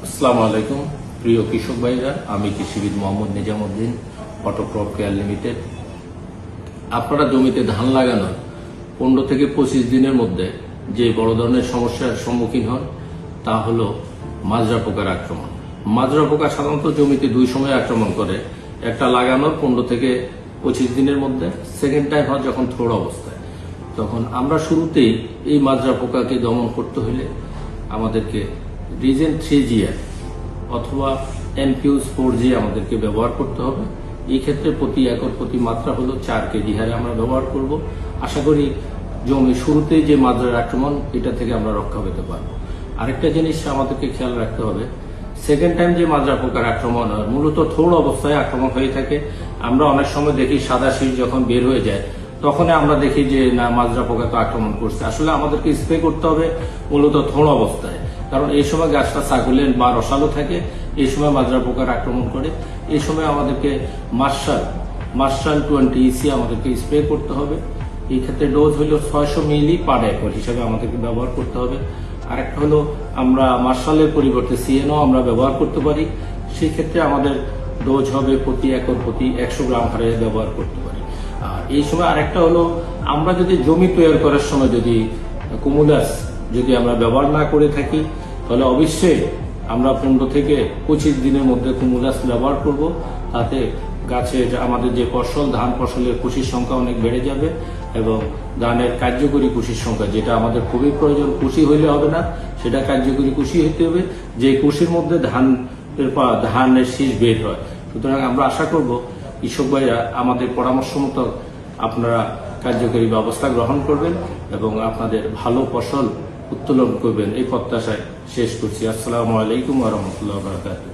আসসালামু আলাইকুম প্রিয় কৃষক ভাইরা, আমি কৃষিবিদ Mohammad Nizamuddin, Autocrop Care Limited. আপনারা জমিতে ধান লাগানোর 15 থেকে 25 দিনের মধ্যে যে বড় ধরনের সমস্যার সম্মুখীন হন তা হলো মাজরা পোকার আক্রমণ। মাজরা পোকা সাধারণত জমিতে দুই সময় আক্রমণ করে, একটা লাগানোর 15 থেকে 25 দিনের মধ্যে, সেকেন্ড টাইম হয় যখন থোড় অবস্থায়। তখন আমরা শুরুতেই এই মাজরা পোকাকে দমন করতে হলে আমাদেরকে রিজেন 3GR অথবা এনফিউজ 4G আমাদেরকে ব্যবহার করতে হবে। এই ক্ষেত্রে প্রতি একর প্রতি মাত্রা হলো 4 কেজি হারে আমরা ব্যবহার করব। আশা করি জমি শুরুতেই যে মাজরার আক্রমণ এটা থেকে আমরা রক্ষা পেতে পারবো। আরেকটা জিনিস আমাদেরকে খেয়াল রাখতে হবে, সেকেন্ড টাইম যে মাজরা পোকার আক্রমণ হয় মূলত থোড় অবস্থায় আক্রমণ হয়ে থাকে। আমরা অনেক সময় দেখি সাদা শীষ যখন বের হয়ে যায় তখন আমরা দেখি যে না মাজরা পোকা তো আক্রমণ করছে। আসলে আমাদেরকে স্প্রে করতে হবে মূলত থোড় অবস্থায়, কারণ এই সময় গাছটা সাকুলেন্ট বা রসালো থাকে, এই সময় মাজরা পোকার আক্রমণ করে। এই সময় আমাদেরকে মার্শাল 20EC আমাদেরকে স্প্রে করতে হবে। এই ক্ষেত্রে ডোজ হলো 600 মিলি পার একর হিসাবে আমাদেরকে ব্যবহার করতে হবে। আরেকটা হলো আমরা মার্শালের পরিবর্তে CNO আমরা ব্যবহার করতে পারি। সেই ক্ষেত্রে আমাদের ডোজ হবে প্রতি একর প্রতি 100 গ্রাম হারে ব্যবহার করতে পারি। আর এই সময় আরেকটা হলো, আমরা যদি জমি তৈরি করার সময় যদি কুমুলাস যদি আমরা ব্যবহার না করে থাকি তাহলে অবশ্যই আমরা 15 থেকে 25 দিনের মধ্যে কুমুলাস ব্যবহার করব। তাতে গাছের আমাদের যে ফসল, ধান ফসলের কুশির সংখ্যা অনেক বেড়ে যাবে এবং ধানের কার্যকরী কুশির সংখ্যা, যেটা আমাদের খুবই প্রয়োজন, কুশি হইলে হবে না, সেটা কার্যকরী কুশি হতে হবে, যে কুশির মধ্যে ধানের শীষ বের হয়। সুতরাং আমরা আশা করব কৃষক ভাইরা আমাদের পরামর্শ মতো আপনারা কার্যকরী ব্যবস্থা গ্রহণ করবেন এবং আপনাদের ভালো ফসল উত্তোলন করবেন, এই প্রত্যাশায় শেষ করছি। আসসালামু আলাইকুম ওয়া রাহমাতুল্লাহি ওয়া বারাকাতুহু।